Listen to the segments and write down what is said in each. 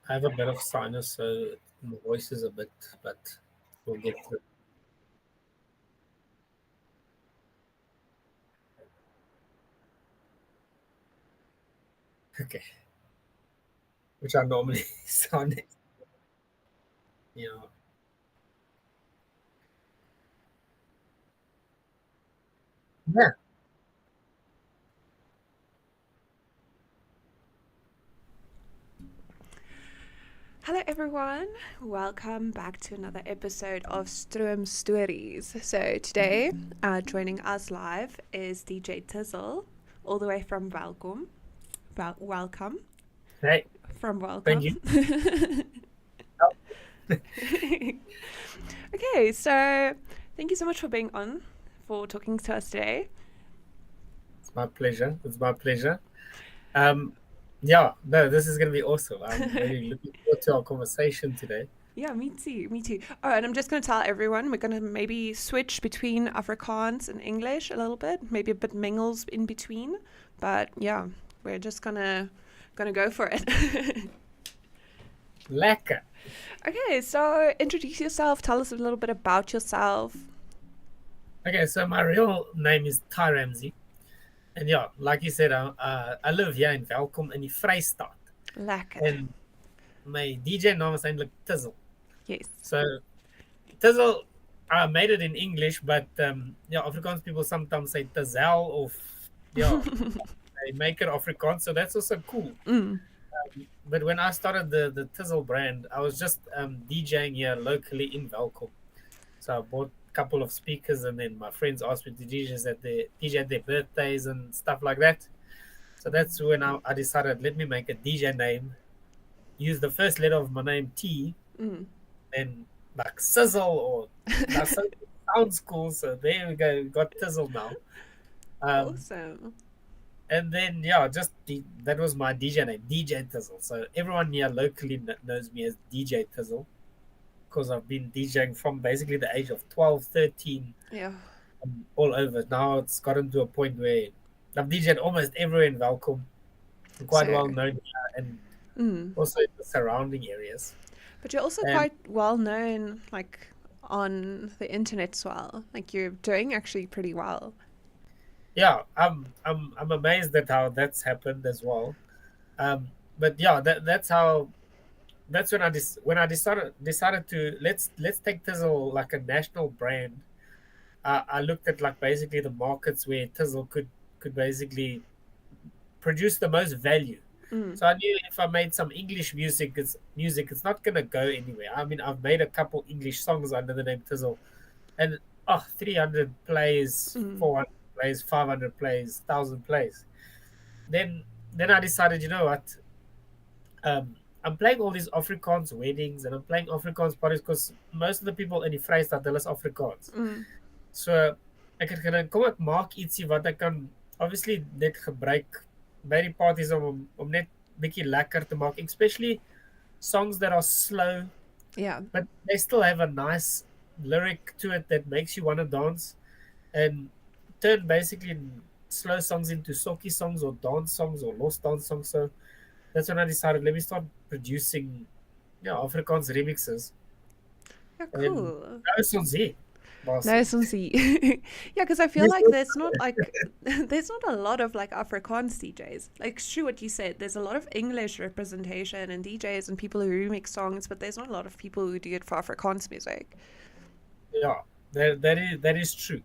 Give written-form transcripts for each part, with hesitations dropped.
I have a bit of sinus, so my voice is a bit, but we'll get through. Okay, which I normally sound. Yeah. Yeah. Hello, everyone. Welcome back to another episode of Stroom Stories. So, today, joining us live is DJ Tizel, all the way from welcome. Hey, From thank welcome. you. Oh, Okay, so thank you so much for being on, for talking to us today. it's my pleasure. It's my pleasure. Um, yeah, no, this is gonna be awesome. I'm really looking forward to our conversation today. Yeah, me too, me too. Oh, and I'm just going to tell everyone we're going to maybe switch between Afrikaans and English a little bit, maybe a bit mingles in between. But yeah, we're just gonna go for it. Lekker. Okay, so introduce yourself, tell us a little bit about yourself. Okay, so my real name is Ty Ramsey, and yeah, like you said, I live here in Welkom in die Vrystaat, Lekker. and my DJ naam is eintlik Tizel. Yes. So Tizel, I made it in English, but yeah, Afrikaans people sometimes say Tizel or yeah, they make it Afrikaans, so that's also cool. Mm. But when I started the Tizel brand, I was just DJing here locally in Welkom. So I bought a couple of speakers, and then my friends asked me to DJ at their birthdays and stuff like that. So that's when I decided, let me make a DJ name, use the first letter of my name T, Mm. and like Sizzle or that sounds cool. So there we go, got Tizzle now. Um, Awesome. and then yeah, that was my DJ name, DJ Tizzle. So everyone here locally knows me as DJ Tizzle because I've been DJing from basically the age of 12, 13, Yeah. all over. Now it's gotten to a point where I've DJed almost everywhere in Welcome. I'm quite So, well known here and mm. also in the surrounding areas. But you're also And quite well known, like on the internet as well. Like you're doing actually pretty well. yeah, I'm amazed at how that's happened as well. But yeah, that's when when I decided to let's take Tizzle like a national brand. I looked at like basically the markets where Tizzle could basically produce the most value. Mm. So I knew if I made some English it's not gonna go anywhere. I mean, I've made a couple English songs under the name Tizzle, and 300 plays, Mm. 400 plays, 500 plays, 1,000 plays. Then I decided, you know what? I'm playing all these Afrikaans weddings and I'm playing Afrikaans parties because most of the people in die Vrystaat hulle is Afrikaans. Mm. So ek het gedink kom ek maak ietsie wat ek kan obviously net gebruik by die parties om net bietjie lekker te maak, especially songs that are slow Yeah. but they still have a nice lyric to it that makes you want to dance and turn basically slow songs into socky songs or dance songs or lost dance songs. So that's when I decided let me start producing Afrikaans remixes Yeah, and cool. nou is ons hier. No, Basies. some see. Yeah, because I feel Yes, like there's not like there's not a lot of like Afrikaans DJs. Like, true what you said. There's a lot of English representation and DJs and people who remix songs, but there's not a lot of people who do it for Afrikaans music. yeah, that is true.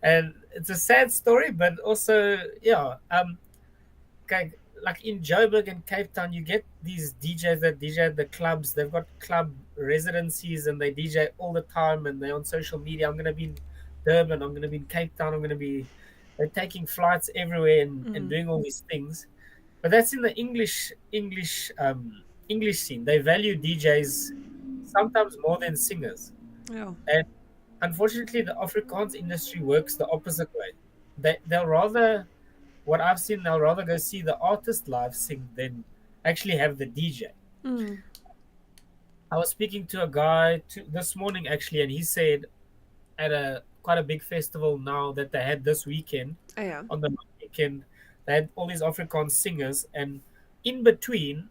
And it's a sad story, but also like in Joburg and Cape Town, you get these DJs that DJ at the clubs. They've got club residencies and they DJ all the time, and they're on social media. I'm gonna be in Durban. I'm gonna be in Cape Town. I'm gonna be. They're taking flights everywhere and Mm. doing all these things. But that's in the English scene. They value DJs sometimes more than singers. Yeah. And unfortunately, the Afrikaans industry works the opposite way. They'll rather what I've seen, they'll rather go see the artist live sing than actually have the DJ. Mm. I was speaking to a guy this morning actually, and he said at a quite a big festival now that they had this weekend, Oh, yeah. on the weekend, they had all these Afrikaans singers, and in between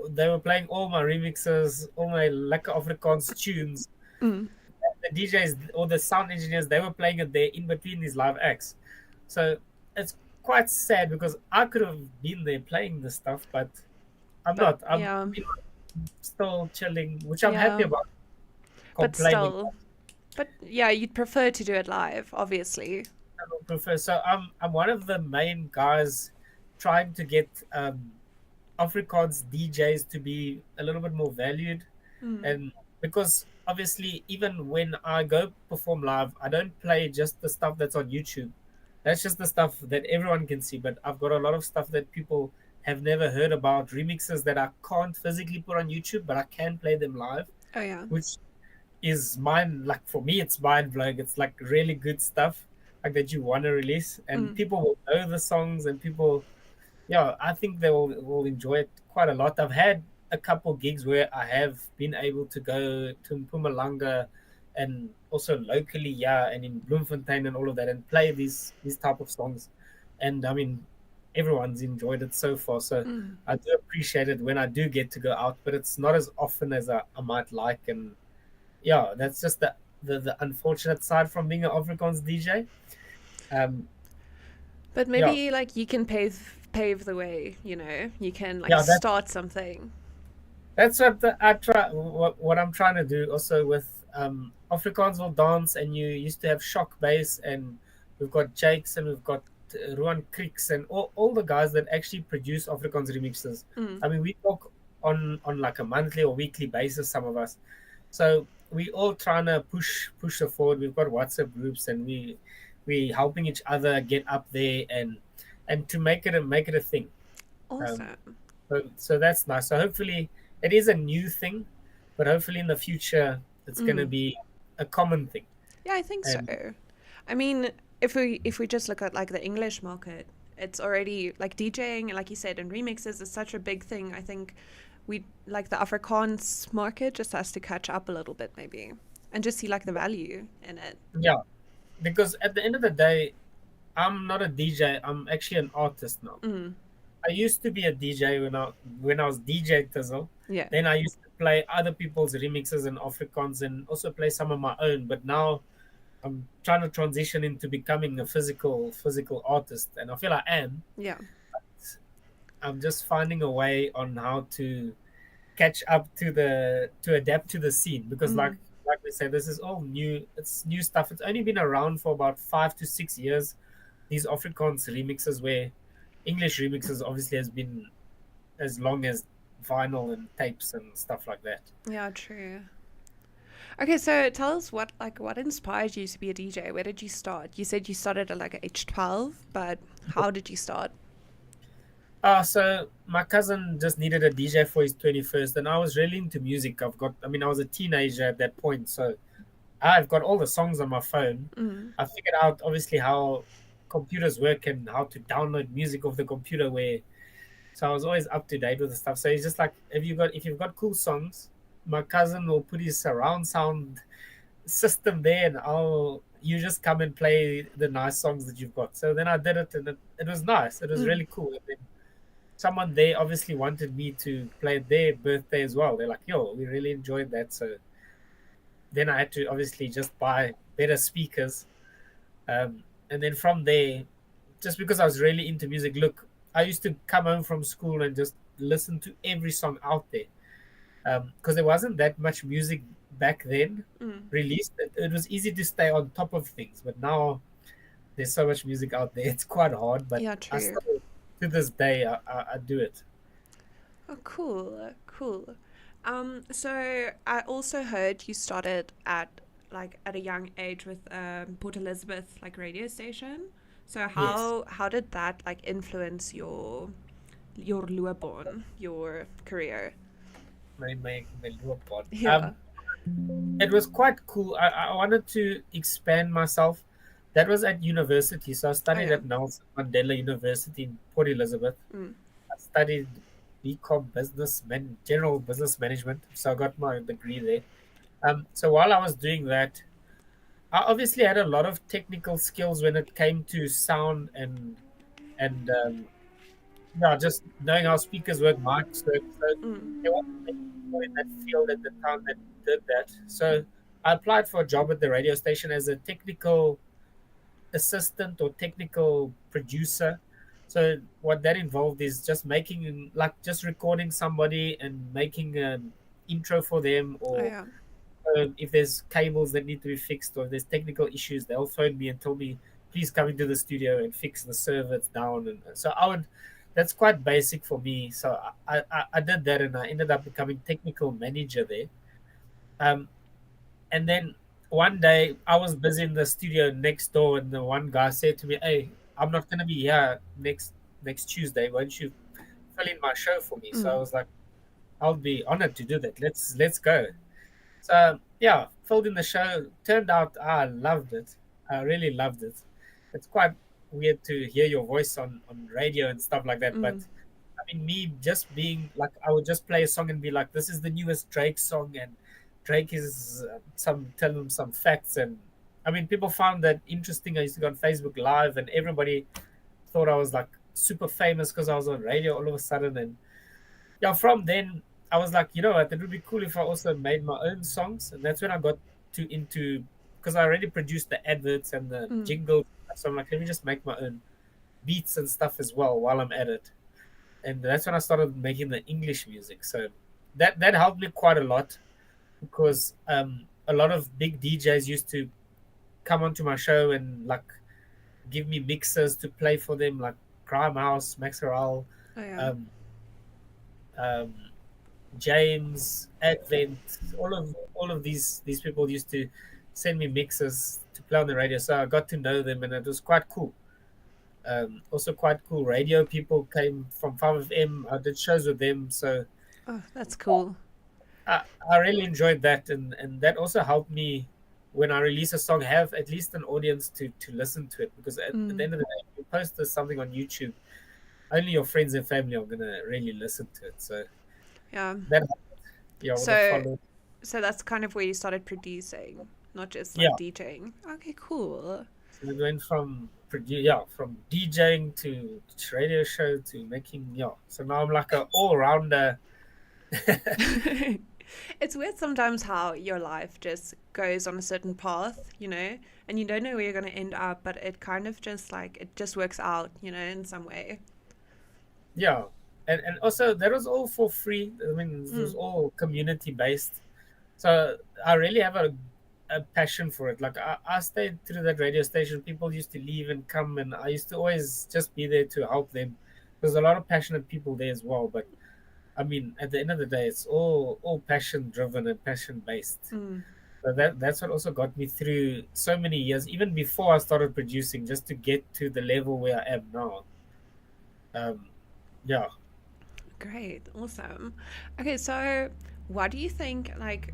they were playing all my remixes, all my lekker Afrikaans tunes. Mm. The DJs or the sound engineers, they were playing it there in between these live acts. So it's quite sad because I could have been there playing this stuff, but I'm But not. yeah, Still chilling, which I'm happy yeah, about. but Complaining, still, but yeah, you'd prefer to do it live, obviously. I don't prefer. So I'm one of the main guys trying to get Afrikaans DJs to be a little bit more valued. Mm. And because obviously, even when I go perform live, I don't play just the stuff that's on YouTube. That's just the stuff that everyone can see. But I've got a lot of stuff that people have never heard about, remixes that I can't physically put on YouTube, but I can play them live, Oh yeah. which is mind like for me, it's mind blowing. It's like really good stuff like that you want to release, and Mm. people will know the songs, and people, yeah, I think they will enjoy it quite a lot. I've had a couple gigs where I have been able to go to Mpumalanga and also locally, yeah, and in Bloemfontein and all of that, and play these type of songs. And I mean, everyone's enjoyed it so far. So Mm. I do appreciate it when I do get to go out, but it's not as often as I might like. And yeah, that's just the unfortunate side from being an Afrikaans DJ. Um, But yeah, maybe like you can pave the way. You know, you can like yeah, that start something. That's what I try. What I'm trying to do also with Afrikaans will dance, and you used to have Shock Bass, and we've got Jakes, and we've got Ruan Creeks, and all the guys that actually produce Afrikaans remixes. Mm. I mean, we talk on like a monthly or weekly basis, some of us. So we all trying to push it forward. We've got WhatsApp groups, and we helping each other get up there and to make it a thing. Um, Awesome. so that's nice. So hopefully it is a new thing, but hopefully in the future it's going to Mm. be a common thing. Yeah, I think so. And I mean, if we just look at like the English market, it's already like DJing, like you said, and remixes is such a big thing. I think we like the Afrikaans market just has to catch up a little bit maybe, and just see like the value in it. yeah, because at the end of the day, I'm not a DJ. I'm actually an artist now. Mm. I used to be a DJ when I was DJ Tizel. Yeah. Then I used to play other people's remixes and Afrikaans and also play some of my own. But now I'm trying to transition into becoming a physical artist, and I feel I am. Yeah. I'm just finding a way on how to catch up to adapt to the scene because Mm. like we said, this is all new. It's new stuff. It's only been around for about 5 to 6 years. These Afrikaans remixes, where English remixes obviously has been as long as vinyl and tapes and stuff like that. Yeah, true. Okay, so tell us what inspired you to be a DJ? Where did you start? You said you started at like age 12, but how did you start? So my cousin just needed a DJ for his 21st, and I was really into music. I mean, I was a teenager at that point, so I've got all the songs on my phone. Mm. I figured out obviously how computers work and how to download music off the computer. So I was always up to date with the stuff. So he's just like, if you've got cool songs, my cousin will put his surround sound system there, and you just come and play the nice songs that you've got. So then I did it, and it was nice. It was Mm. really cool. And then someone they obviously wanted me to play their birthday as well. They're like, yo, we really enjoyed that. So then I had to obviously just buy better speakers. And then from there, just because I was really into music, look, I used to come home from school and just listen to every song out there. Because there wasn't that much music back then Mm. released. It was easy to stay on top of things, but now there's so much music out there. It's quite hard, but Yeah, I true. still, to this day, I do it. Oh, cool, cool. So I also heard you started at a young age with Port Elizabeth like radio station. So Yes. how did that like influence your loopbaan, your career? My little pod. Yeah. It was quite cool. I wanted to expand myself. That was at university. So I Oh studied yeah. at Nelson Mandela University in Port Elizabeth. Mm. I studied BCom general business management. So I got my degree there. So while I was doing that, I obviously had a lot of technical skills when it came to sound and yeah, just knowing how speakers work, mics work. So they Mm. wanted many people in that field at the time that did that. So I applied for a job at the radio station as a technical assistant or technical producer. So what that involved is just making like just recording somebody and making an intro for them, Oh or yeah. if there's cables that need to be fixed or if there's technical issues, they'll phone me and tell me, please come into the studio and fix the server down. And so I would, that's quite basic for me. So I did that and I ended up becoming technical manager there. Um, and then one day I was busy in the studio next door, and the one guy said to me, "Hey, I'm not gonna be here next Tuesday. Won't you fill in my show for me?" So I Mm. was like, "I'll be honored to do that. Let's go." So yeah, filled in the show. Turned out I loved it. I really loved it. It's quite weird to hear your voice on radio and stuff like that, but Mm. I mean, me just being like, I would just play a song and be like, "This is the newest Drake song," and Drake is some tell them some facts, and I mean, people found that interesting. I used to go on Facebook Live, and everybody thought I was like super famous because I was on radio all of a sudden, and yeah, from then I was like, you know what, it would be cool if I also made my own songs, and that's when I got to into because I already produced the adverts and the Mm. jingles, so I'm like, let me just make my own beats and stuff as well while I'm at it, and that's when I started making the English music. So that helped me quite a lot because a lot of big DJs used to come onto my show and like give me mixes to play for them, like Crime House, Max Corral, Oh yeah. um, um, James, Advent, all of these people used to send me mixes to play on the radio. So I got to know them, and it was quite cool. Also quite cool. Radio people came from 5FM. I did shows with them, so Oh, that's cool. I really enjoyed that, and that also helped me when I release a song have at least an audience to listen to it, because at the Mm. end of the day, if you post something on YouTube, only your friends and family are gonna really listen to it. So Yeah. that yeah, with the So follow so that's kind of where you started producing, not just like yeah. DJing. Okay, cool. So we went from yeah, from DJing to radio show to making yeah. So now I'm like a all rounder. It's weird sometimes how your life just goes on a certain path, and you don't know where you're going to end up, but it kind of just like it just works out, in some way. Yeah, and also that was all for free. I mean, it was Mm. all community based. So I really have a passion for it. Like I stayed through that radio station. People used to leave and come, and I used to always just be there to help them. There's a lot of passionate people there as well. But I mean, at the end of the day, it's all passion driven and passion based. Mm. So that's what also got me through so many years, even before I started producing, just to get to the level where I am now. Um, yeah, Great, awesome. Okay, so what do you think, like,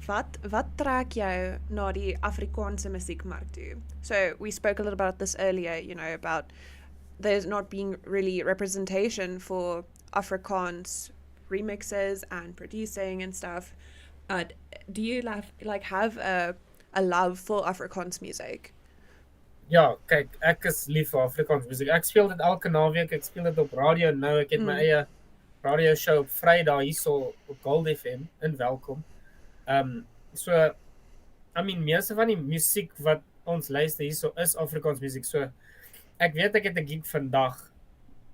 wat trek jou na die Afrikaanse musiekmark toe? So we spoke a little about this earlier, about there's not being really representation for Afrikaans remixes and producing and stuff. Uh, do you have a love for Afrikaans music? ja, kyk, ek is lief vir Afrikaans musiek. Ek speel dit elke naweek. Ek speel dit op radio nou. Ek het my Mm. eie radio show op Vrydag hierso op Gold FM in Welkom. So I mean, meeste van die musiek wat ons luister hierso is Afrikaans musiek. So ek weet ek het 'n gig vandag.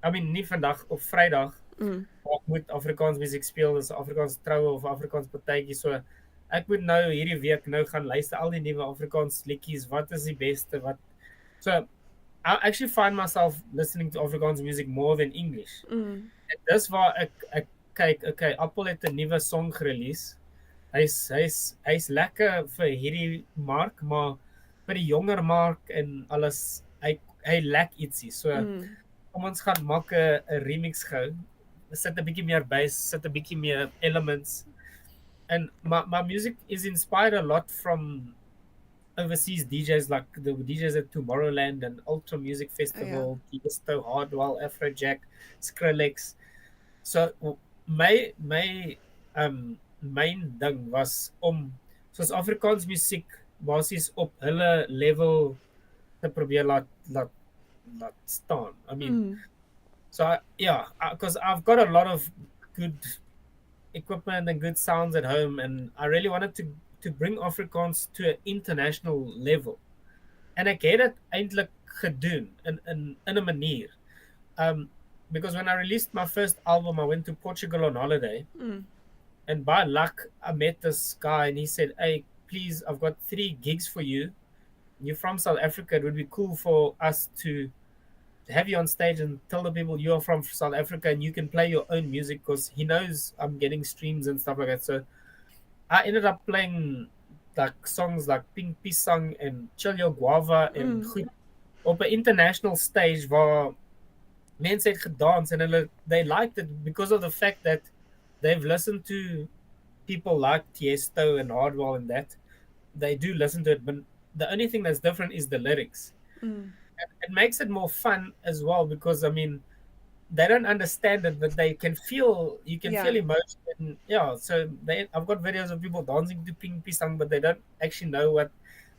I mean, nie vandag op Vrydag. Mm. Ek moet Afrikaans musiek speel, dis Afrikaans troue of Afrikaans partytjie. So ek moet nou hierdie week nou gaan luister al die nuwe Afrikaans liedjies. Wat is die beste? Wat so I actually find myself listening to Afrikaans music more than English. Mm. En dis waar ek kyk, okay, Apple het 'n nuwe song gerelease. Hy's lekker vir hierdie mark, maar vir die jonger mark en alles, hy lack ietsie. So Mm. kom ons gaan maak 'n remix gou. Sit 'n bietjie meer bass, sit 'n bietjie meer elements. And my music is inspired a lot from overseas DJs, like the DJs at Tomorrowland and Ultra Music Oh yeah. Festival, Tiesto, Hardwell, Afrojack, Skrillex. So my main ding was om soos Afrikaans musiek basies op hulle level te probeer laat staan. I mean, Mm. So yeah, because I've got a lot of good equipment and good sounds at home, and I really wanted to bring Afrikaans to an international level. En ek het dit eintlik gedoen in 'n manier. Um because when I released my first album, I went to Portugal on holiday, Mm. and by luck I met this guy, and he said, "Hey, please, I've got 3 gigs for you. You're from South Africa. It would be cool for us to have you on stage and tell the people you're from South Africa and you can play your own music," because he knows I'm getting streams and stuff like that. So I ended up playing like songs like Pink Pisang and Chill Your Guava and Mm. Goed op 'n international stage waar mense het gedans, and they liked it because of the fact that they've listened to people like Tiesto and Hardwell, and that they do listen to it, but the only thing that's different is the lyrics. Mm. It makes it more fun as well, because I mean they don't understand it, but they can feel, you can Yeah. feel emotion. And yeah, so I've got videos of people dancing to Ping Pisang, but they don't actually know what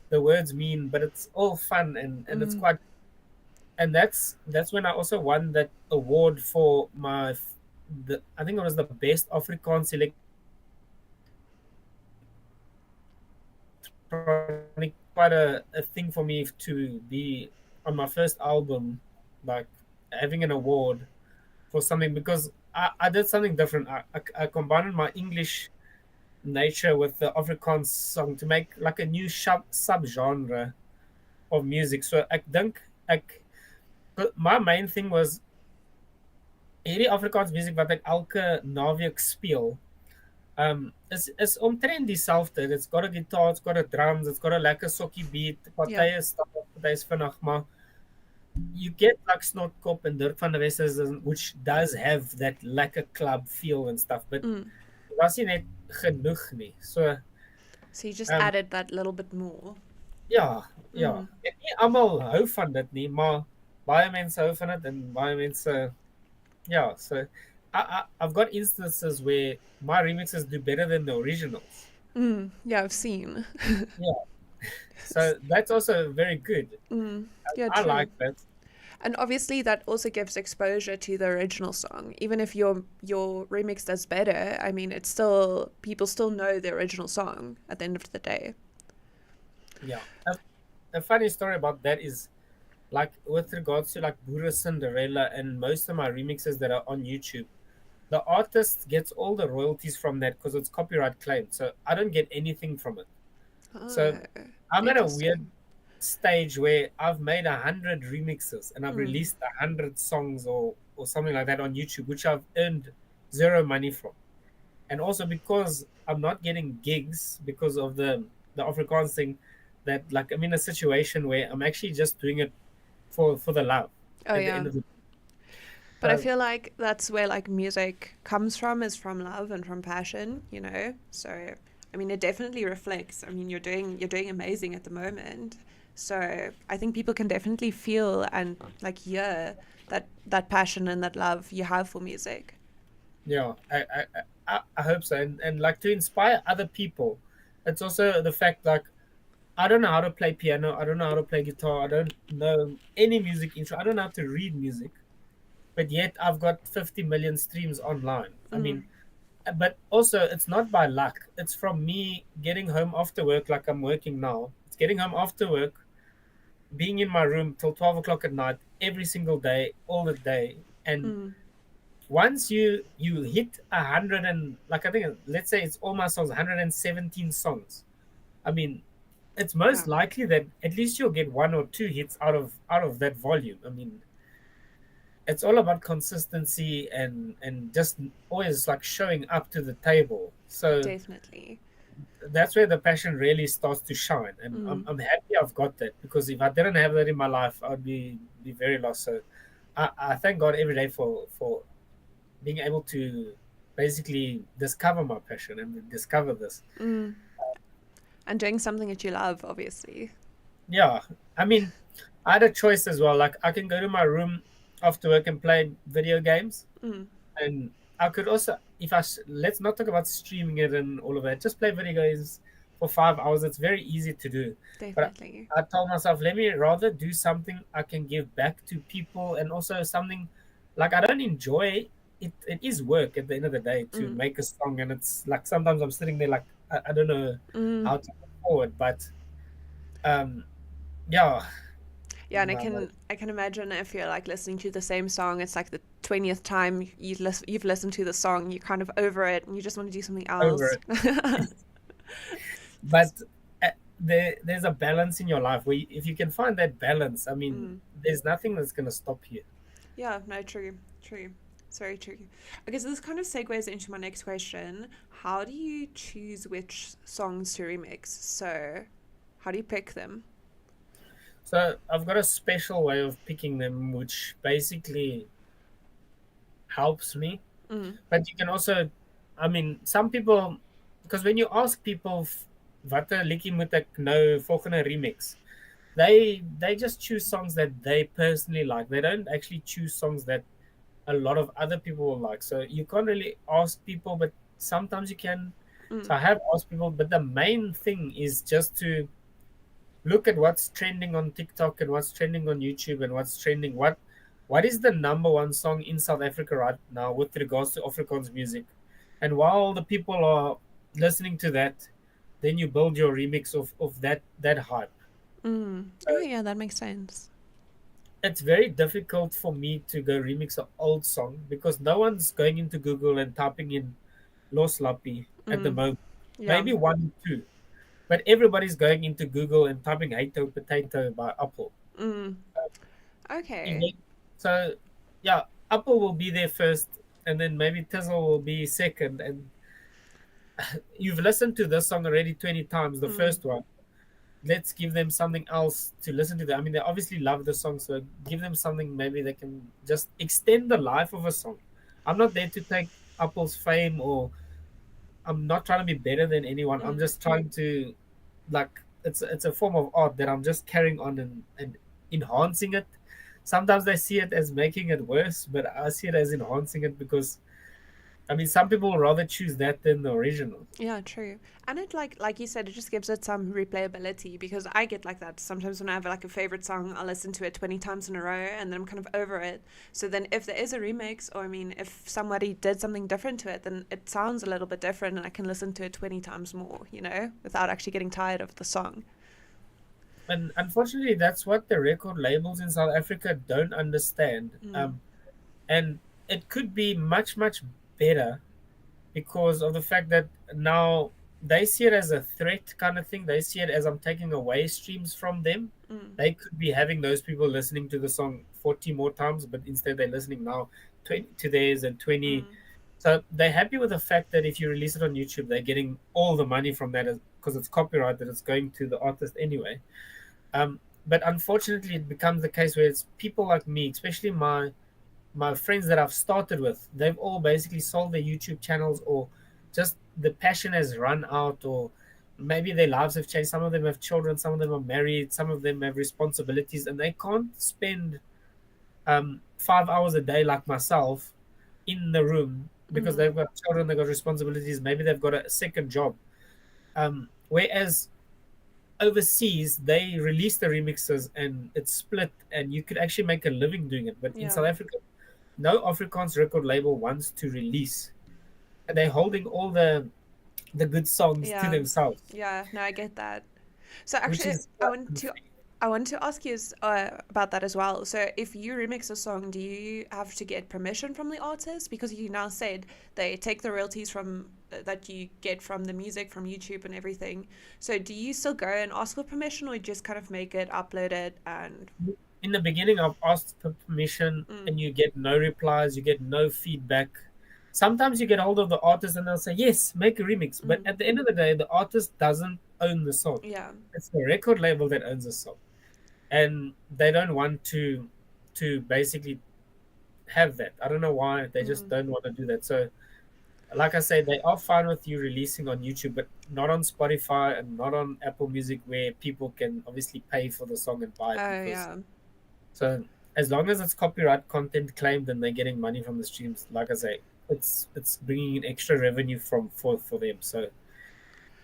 the words mean, but it's all fun, and it's Mm. quite, and that's when I also won that award for the, I think it was the best Afrikaans electronic song. Quite a thing for me to be on my first album, like having an award for something, because I did something different. I combined my English nature with the Afrikaans song to make like a new subgenre of music. So I think my main thing was hierdie Afrikaans musiek wat ek elke naweek speel. Is omtrent dieselfde. It's got a guitar, it's got a drums, it's got a lekker sokkie beat. Yeah. Partye is stap, partye is vinnig, maar you get like Snotkop and Dirk van der Westers, which does have that lekker club feel and stuff, but Mm. was nie net genoeg nie. So So you just um added that little bit more. ja, ja. Mm. En nie almal hou van dit nie, maar baie mense hou van dit, en baie mense, yeah. So I've got instances where my remixes do better than the originals. Mm. Yeah, I've seen. Yeah. So that's also very good. Mm. Yeah, I true. like that. And obviously that also gives exposure to the original song. Even if your remix does better, I mean, it's still, people still know the original song at the end of the day. Yeah. A funny story about that is, like, with regards to like Boere Cinderella and most of my remixes that are on YouTube, the artist gets all the royalties from that because it's copyright claimed. So I don't get anything from it. Oh, So I'm at a weird interesting. stage where I've made 100 remixes and I've Mm. released 100 songs or something like that on YouTube, which I've earned zero money from. And also because I'm not getting gigs because of the Afrikaans thing, that like I'm in a situation where I'm actually just doing it for the love Oh, at the yeah. end of the. But I So feel like that's where like music comes from, is from love and from passion, you know? So I mean it definitely reflects. I mean you're doing amazing at the moment. So I think people can definitely feel and like hear that passion and that love you have for music. yeah, I hope so, and like to inspire other people. It's also the fact, like, I don't know how to play piano, I don't know how to play guitar, I don't know any music intro, I don't know how to read music, but yet I've got 50 million streams online. I Mm. mean, but also it's not by luck. It's from me getting home after work, like I'm working now. It's getting home after work, being in my room till 12 o'clock at night, every single day, all the day. And Mm. once you hit 100, and like I think, let's say it's all my songs, 117 songs. I mean, it's Yeah, most likely that at least you'll get 1 or 2 hits out of that volume. I mean, it's all about consistency and just always like showing up to the table. So definitely. that's where the passion really starts to shine, and Mm. I'm happy I've got that, because if I didn't have that in my life, I would be very lost. So I thank God every day for being able to basically discover my passion and discover this. Mm. And doing something that you love, obviously. Yeah, I mean, I had a choice as well. Like, I can go to my room after work and play video games, Mm. and I could also, if let's not talk about streaming it and all of that, just play video games for 5 hours. It's very easy to do. But Definitely. I told myself, let me rather do something I can give back to people, and also something like I don't enjoy it. It is work at the end of the day to Mm. make a song, and it's like sometimes I'm sitting there like I don't know Mm. how to move forward, but um, yeah, Yeah, and no, I can imagine if you're like listening to the same song, it's like the 20th time you've listened to the song, you're kind of over it and you just want to do something over else. it. But there's a balance in your life where if you can find that balance, I mean, Mm. there's nothing that's gonna stop you. Yeah, no, true, true. It's very true. Okay, so this kind of segues into my next question. How do you choose which songs to remix? So, how do you pick them? So I've got a special way of picking them, which basically helps me. Mm. But you can also, I mean, some people, because when you ask people wat 'n liedjie moet ek nou volgende remix, they just choose songs that they personally like. They don't actually choose songs that a lot of other people will like. So you can't really ask people, but sometimes you can. Mm. So I have asked people, but the main thing is just to look at what's trending on TikTok and what's trending on YouTube and what's trending. What is the number one song in South Africa right now with regards to Afrikaans music? And while the people are listening to that, then you build your remix of that hype. Mm. So Oh, yeah, that makes sense. it's very difficult for me to go remix an old song because no one's going into Google and typing in Los Lapi at the Mm. moment. Yeah. Maybe one or two. But everybody's going into Google and typing Hato Potato by Apple. Mm. Okay. Event. So yeah, Apple will be there first, and then maybe Tizel will be second. And you've listened to this song already 20 times, the Mm. first one. Let's give them something else to listen to. Them. I mean, they obviously love the song, so give them something maybe they can just extend the life of a song. I'm not there to take Apple's fame, or I'm not trying to be better than anyone. I'm Mm. just trying to, like, it's a form of art that I'm just carrying on and enhancing it. Sometimes they see it as making it worse, but I see it as enhancing it because I mean some people would rather choose that than the original. Yeah, true. And it like you said, it just gives it some replayability because I get like that. Sometimes when I have like a favorite song, I'll listen to it 20 times in a row and then I'm kind of over it. So then if there is a remix or I mean if somebody did something different to it, then it sounds a little bit different and I can listen to it 20 times more, without actually getting tired of the song. And unfortunately, that's what the record labels in South Africa don't understand. Mm. And it could be much much better because of the fact that now they see it as a threat kind of thing. They see it as I'm taking away streams from them. Mm. They could be having those people listening to the song 40 more times, but instead they're listening now 20 to theirs and 20. Mm. So they're happy with the fact that if you release it on YouTube, they're getting all the money from that because it's copyright that it's going to the artist anyway. But unfortunately, it becomes the case where it's people like me, especially my friends that I've started with, they've all basically sold their YouTube channels or just the passion has run out or maybe their lives have changed. Some of them have children, some of them are married, some of them have responsibilities and they can't spend 5 hours a day like myself in the room because Mm. they've got children, they've got responsibilities, maybe they've got a second job. Whereas overseas they release the remixes and it's split and you could actually make a living doing it. But in Yeah. South Africa, no Afrikaans record label wants to release. And they're holding all the good songs to Yeah. themselves, Yeah. No, I get that. So which actually, is unfair. I want to ask you about that as well. So if you remix a song, do you have to get permission from the artist? Because you now said they take the royalties from that you get from the music from YouTube and everything. So do you still go and ask for permission, or you just kind of make it, upload it, and In the beginning, I've asked for permission mm, and you get no replies, you get no feedback. Sometimes you get hold of the artist and they'll say, yes, make a remix. But mm, at the end of the day, the artist doesn't own the song. yeah, It's the record label that owns the song. And they don't want to basically have that. I don't know why they just mm, don't want to do that. So like I said, they are fine with you releasing on YouTube, but not on Spotify and not on Apple Music, where people can obviously pay for the song and buy it. oh Because yeah, so as long as it's copyright content claimed and they're getting money from the streams, like I say, it's bringing in extra revenue for them. So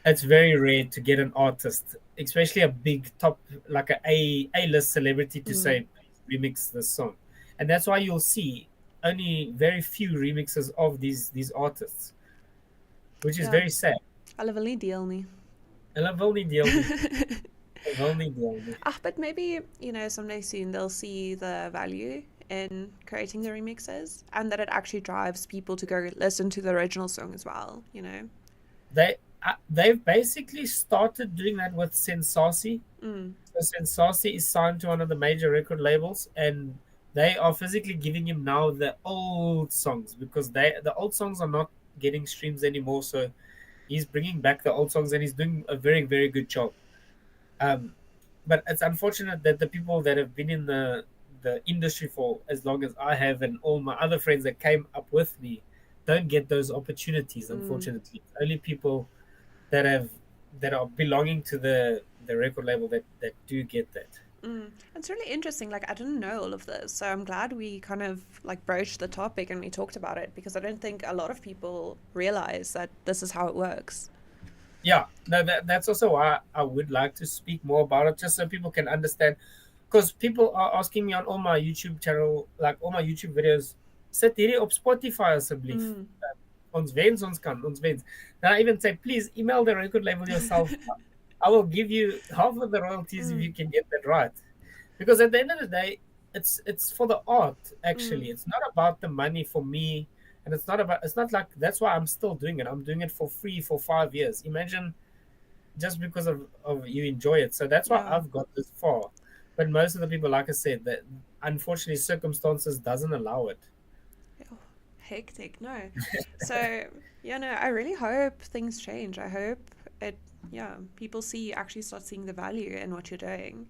it's very rare to get an artist, especially a big top like a list celebrity, to mm, say remix this song, and that's why you'll see. only very few remixes of these artists, which is Ja, very sad. hulle wil nie deel nie. Hulle wil nie deel nie. Hulle wil nie deel nie. But maybe, someday soon they'll see the value in creating the remixes and that it actually drives people to go listen to the original song as well. They've basically started doing that with Sensasi. Mm, So Sensasi is signed to one of the major record labels, and they are physically giving him now the old songs because the old songs are not getting streams anymore. So he's bringing back the old songs, and he's doing a very very good job. Um, but it's unfortunate that the people that have been in the industry for as long as I have, and all my other friends that came up with me, don't get those opportunities. mm, Unfortunately, only people that have that are belonging to the record label that do get that. mm. It's really interesting. Like, I didn't know all of this. So I'm glad we kind of like broached the topic and we talked about it because I don't think a lot of people realize that this is how it works. Yeah, no, that's also why I would like to speak more about it, just so people can understand. Because people are asking me on all my YouTube channel, like all my YouTube videos, sit hierdie op Spotify asseblief. Mm, Ons wens ons kan, ons wens. Then I even say, please email the record label yourself. I will give you half of the royalties if mm, you can get that right. Because at the end of the day, it's for the art. mm. Actually, it's not about the money for me, and it's not like that's why I'm still doing it. I'm doing it for free for 5 years. Imagine just because of you enjoy it. So that's why Yeah. I've got this far. But most of the people, like I said, that unfortunately circumstances doesn't allow it. Oh, hectic. No. So, no, I really hope things change. I hope it, people actually start seeing the value in what you're doing.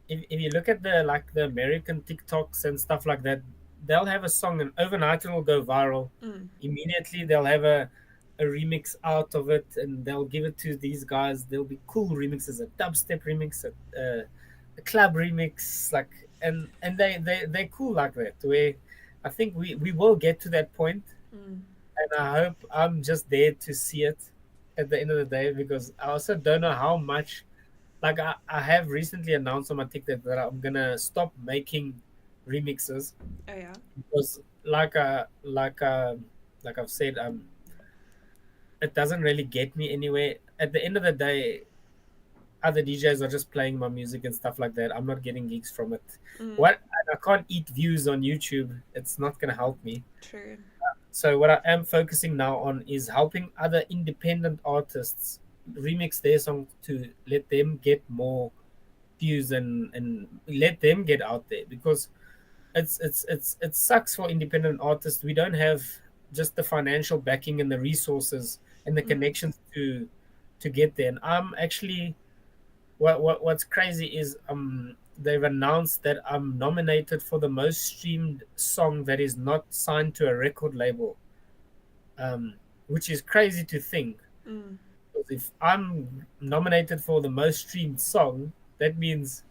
If you look at the American TikToks and stuff like that, they'll have a song and overnight it'll go viral. Mm, Immediately they'll have a remix out of it and they'll give it to these guys. There'll be cool remixes, a dubstep remix, a club remix, like and they're cool like that. Where I think we will get to that point, mm, and I hope I'm just there to see it at the end of the day because I also don't know how much like I have recently announced on my TikTok that I'm gonna stop making remixes oh, yeah. because like I've said, it doesn't really get me anywhere. At the end of the day, other DJs are just playing my music and stuff like that. I'm not getting gigs from it. Mm, What I can't eat views on YouTube. It's not gonna help me. true. So what I am focusing now on is helping other independent artists remix their songs to let them get more views and let them get out there because it sucks for independent artists. We don't have just the financial backing and the resources and the Mm, connections to get there. And I'm actually what's crazy is they've announced that I'm nominated for the most streamed song that is not signed to a record label, um, which is crazy to think. mm, Because if I'm nominated for the most streamed song, that means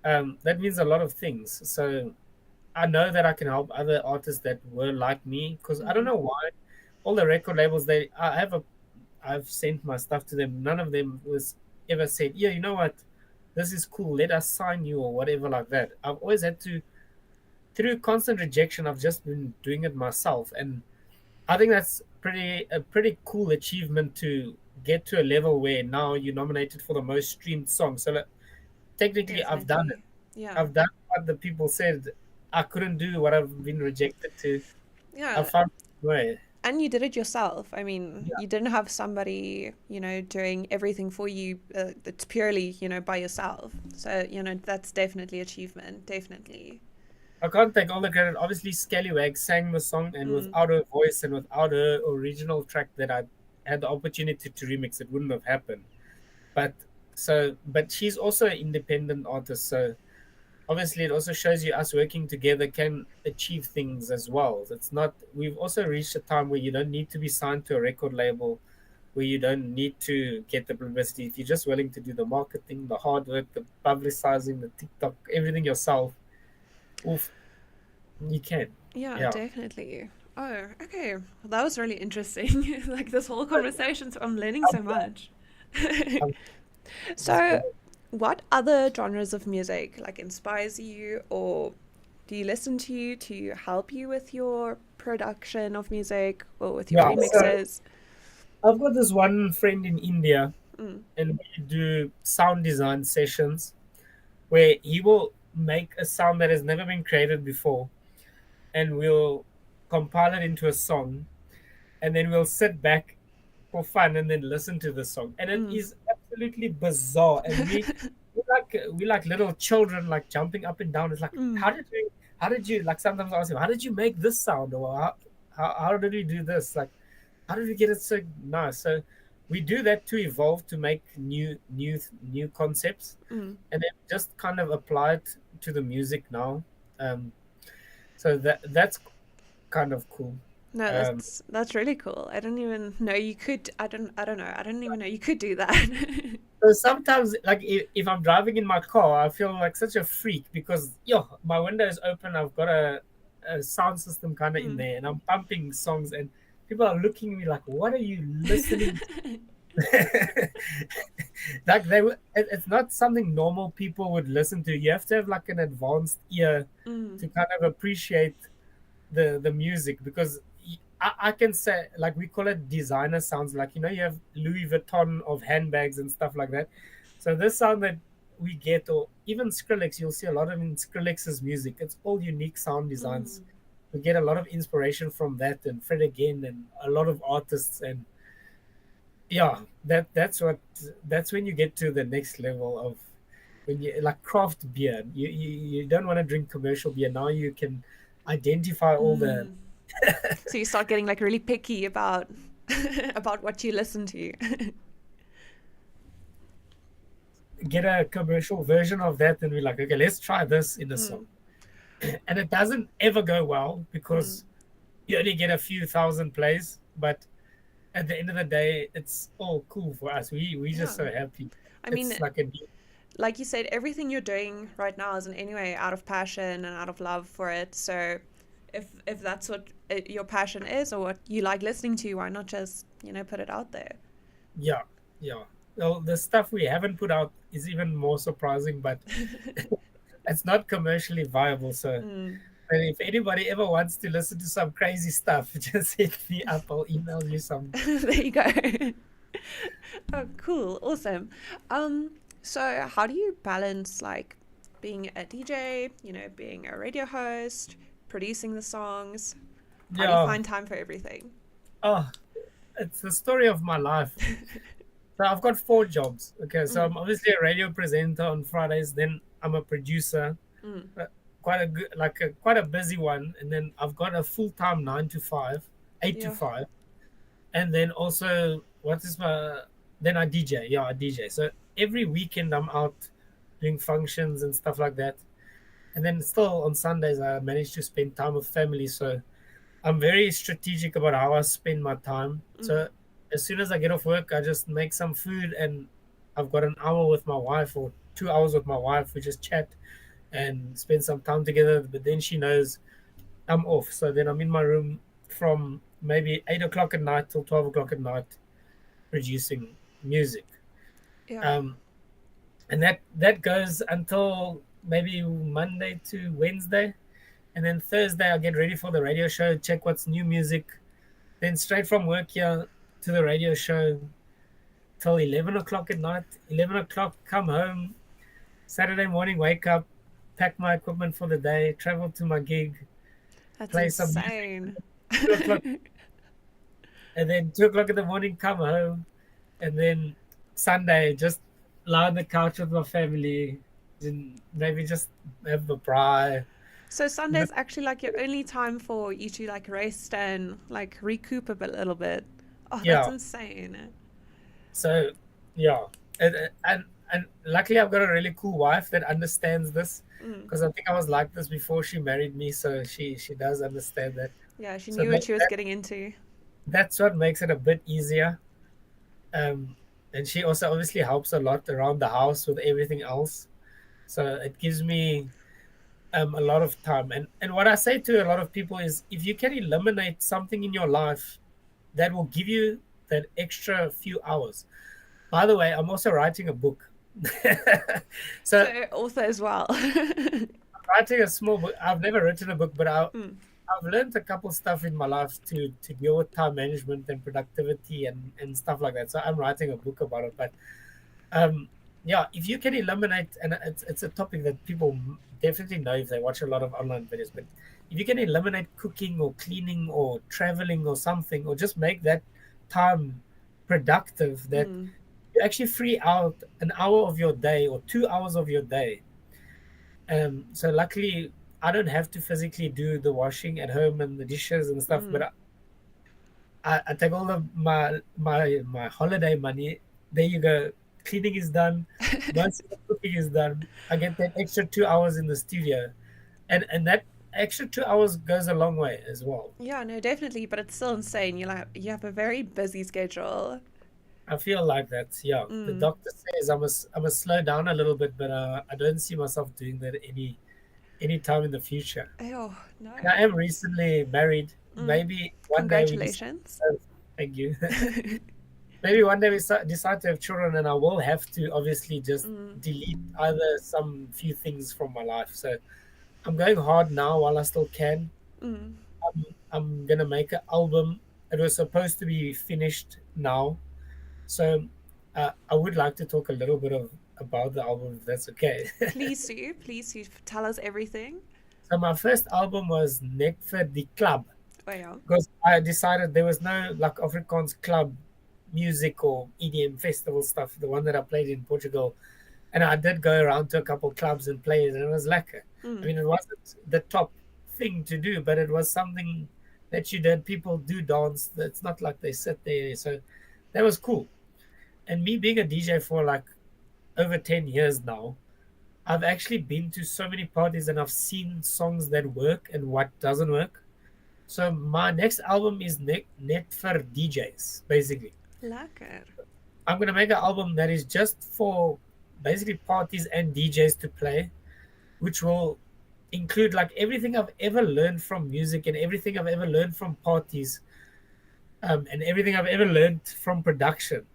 a lot of things. So I know that I can help other artists that were like me because I don't mm, know why all the record labels I've sent my stuff to them. None of them was ever said, yeah, you know what, this is cool. Let us sign you or whatever like that. I've always had to through constant rejection. I've just been doing it myself, and I think that's a pretty cool achievement to get to a level where now you're nominated for the most streamed song. So like, technically, I've done it. definitely. Yeah. I've done what the people said I couldn't do. What I've been rejected to. I Yeah. found a way. And you did it yourself. I mean, Yeah, you didn't have somebody, doing everything for you. It's purely, by yourself. So, that's definitely achievement. Definitely. I can't take all the credit. Obviously, Scallywag sang the song, and Mm, without her voice and without her original track that I had the opportunity to remix, it wouldn't have happened. But but she's also an independent artist, so obviously it also shows you us working together can achieve things as well. It's not. We've also reached a time where you don't need to be signed to a record label, where you don't need to get the publicity. If you're just willing to do the marketing, the hard work, the publicizing, the TikTok, everything yourself, oof, you can. yeah, Yeah. definitely. Oh, okay. Well, that was really interesting. Like this whole conversation. So I'm learning I'm so glad. much. I'm just So, glad. what other genres of music like inspires you or do you listen to help you with your production of music or with your Yeah, so remixes? I've got this one friend in India, Mm. and we do sound design sessions where he will make a sound that has never been created before, and we'll compile it into a song, and then we'll sit back for fun and then listen to the song. And it Mm. is absolutely bizarre. And we like little children, like jumping up and down. It's like, Mm. how did you like, sometimes I ask him, how did you make this sound? Or how did we do this? Like, how did we get it so nice? So we do that to evolve, to make new concepts, Mm. and then just kind of apply it to the music now. Um, so that's kind of cool. No, Um, that's really cool. I don't even know you could. I don't know. I didn't even know you could do that. so sometimes, like if I'm driving in my car, I feel like such a freak because my window is open. I've got a sound system kind of in Mm. there, and I'm pumping songs, and people are looking at me like, "What are you listening to?" Like it's not something normal people would listen to. You have to have like an advanced ear Mm. to kind of appreciate the music, because I can say, like, we call it designer sounds, like, you have Louis Vuitton of handbags and stuff like that. So this sound that we get, or even Skrillex, you'll see a lot of in Skrillex's music, it's all unique sound designs. Mm. We get a lot of inspiration from that, and Fred again, and a lot of artists. And yeah, that's when you get to the next level of, when you like craft beer. You don't want to drink commercial beer now. You can identify all the Mm. So you start getting like really picky about about what you listen to. get a commercial version of that, and we're like, okay, let's try this in a Mm. song. And it doesn't ever go well Mm. because you only get a few thousand plays, but at the end of the day, it's all cool for us. We just Yeah. so happy. I mean, It's like a like you said, everything you're doing right now is in any way out of passion and out of love for it. So if that's what your passion is or what you like listening to, why not just, put it out there? yeah, yeah. Well, the stuff we haven't put out is even more surprising, but it's not commercially viable. So, Mm. but if anybody ever wants to listen to some crazy stuff, just hit me up. I'll email you some. There you go. Oh, cool. Awesome. Um, so how do you balance like being a DJ, being a radio host, producing the songs? How do you Yeah. find time for everything? Oh, it's the story of my life. So I've got four jobs. Okay, so Mm. I'm obviously a radio presenter on Fridays. Then I'm a producer, Mm. uh, quite a good, like quite a busy one. And then I've got a full time 9 to 5, eight to Yeah. five. And then also, what is my? Then I DJ. Yeah, I DJ. So every weekend I'm out doing functions and stuff like that. And then still on Sundays I manage to spend time with family. So I'm very strategic about how I spend my time. Mm. So as soon as I get off work, I just make some food, and I've got an hour with my wife or 2 hours with my wife. We just chat and spend some time together. But then she knows I'm off. So then I'm in my room from maybe 8 o'clock at night till 12 o'clock at night producing music. Yeah. Um, and that goes until maybe Monday to Wednesday. And then Thursday, I get ready for the radio show, check what's new music. Then straight from work here to the radio show till 11 o'clock at night. 11 o'clock, come home. Saturday morning, wake up, pack my equipment for the day, travel to my gig, That's play some music. insane. 2 o'clock, and then 2 o'clock in the morning, come home. And then Sunday, just lie on the couch with my family, and maybe just have a braai. So Sunday's actually like your only time for you to like rest and like recoup a little bit. Oh, that's Yeah. insane. So, yeah. And luckily, I've got a really cool wife that understands this, Mm. because I think I was like this before she married me. So she does understand that. Yeah, she So knew what she was getting into. that's what makes it a bit easier. And she also obviously helps a lot around the house with everything else. So it gives me a lot of time. And what I say to a lot of people is, if you can eliminate something in your life that will give you that extra few hours. By the way, I'm also writing a book. So So author as well. writing a small book. I've never written a book, but Mm, I've learned a couple stuff in my life to deal with time management and productivity and stuff like that. So I'm writing a book about it. But um, yeah, if you can eliminate, and it's a topic that people definitely know if they watch a lot of online videos, but if you can eliminate cooking or cleaning or traveling or something, or just make that time productive, that mm, you actually free out an hour of your day or 2 hours of your day. So luckily, I don't have to physically do the washing at home and the dishes and stuff, but mm. I take all of my holiday money. There you go. Cleaning is done. Most of the cooking is done. I get that extra 2 hours in the studio, and that extra 2 hours goes a long way as well. Yeah, no, definitely, but it's still insane. You have a very busy schedule. I feel like that. Yeah, the Mm. doctor says I must slow down a little bit, but I don't see myself doing that any time in the future. Oh, no. And I am recently married. Mm. Maybe one day we decide. Congratulations. Thank you. Maybe one day we decide to have children, and I will have to obviously just Mm, delete either some few things from my life. So I'm going hard now while I still can. mm. I'm gonna make an album. It was supposed to be finished now, so I would like to talk a little bit of about the album, if that's okay. Please do. Tell us everything. So my first album was Net for the Club, Oh, yeah. because I decided there was no like Afrikaans club music or EDM festival stuff. The one that I played in Portugal, and I did go around to a couple clubs and play it, and it was lekker. I Mm, mean, it wasn't the top thing to do, but it was something that you did. People do dance. It's not like they sit there. So that was cool. And me being a DJ for like over 10 years now, I've actually been to so many parties and I've seen songs that work and what doesn't work. So my next album is net for DJs, basically. lekker. I'm gonna make an album that is just for basically parties and DJs to play, which will include like everything I've ever learned from music and everything I've ever learned from parties, and everything I've ever learned from production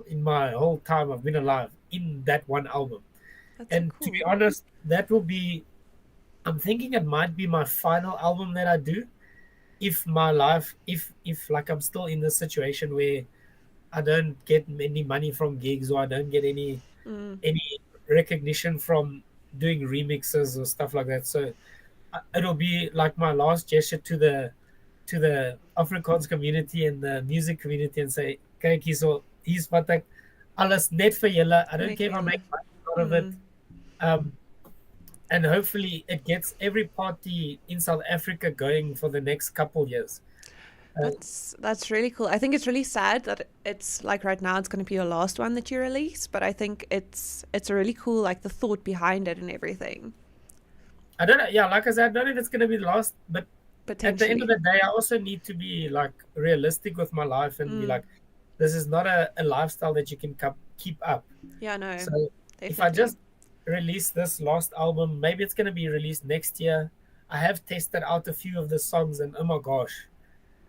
in my whole time I've been alive in that one album. That's so And to be cool. honest, that will be, I'm thinking it might be my final album that I do if my life, if like I'm still in the situation where I don't get any money from gigs or I don't get Mm, any recognition from doing remixes or stuff like that. So it'll be like my last gesture to the Afrikaans community and the music community and say, kyk hierso, hier's wat ek alles net vir julle. I don't net care if vir I julle. make money out of it. Mm. Um, and hopefully it gets every party in South Africa going for the next couple years. Uh, That's really cool. I think it's really sad that it's like right now it's going to be your last one that you release, but I think it's a really cool like the thought behind it and everything. I don't know. Yeah, like I said, I don't know if it's going to be lost, but at the end of Potentially. the day, I also need to be like realistic with my life and be Mm. like, this is not a lifestyle that you can keep up. Yeah, no, So if I definitely. just release this last album, maybe it's going to be released next year. I have tested out a few of the songs, and oh my gosh,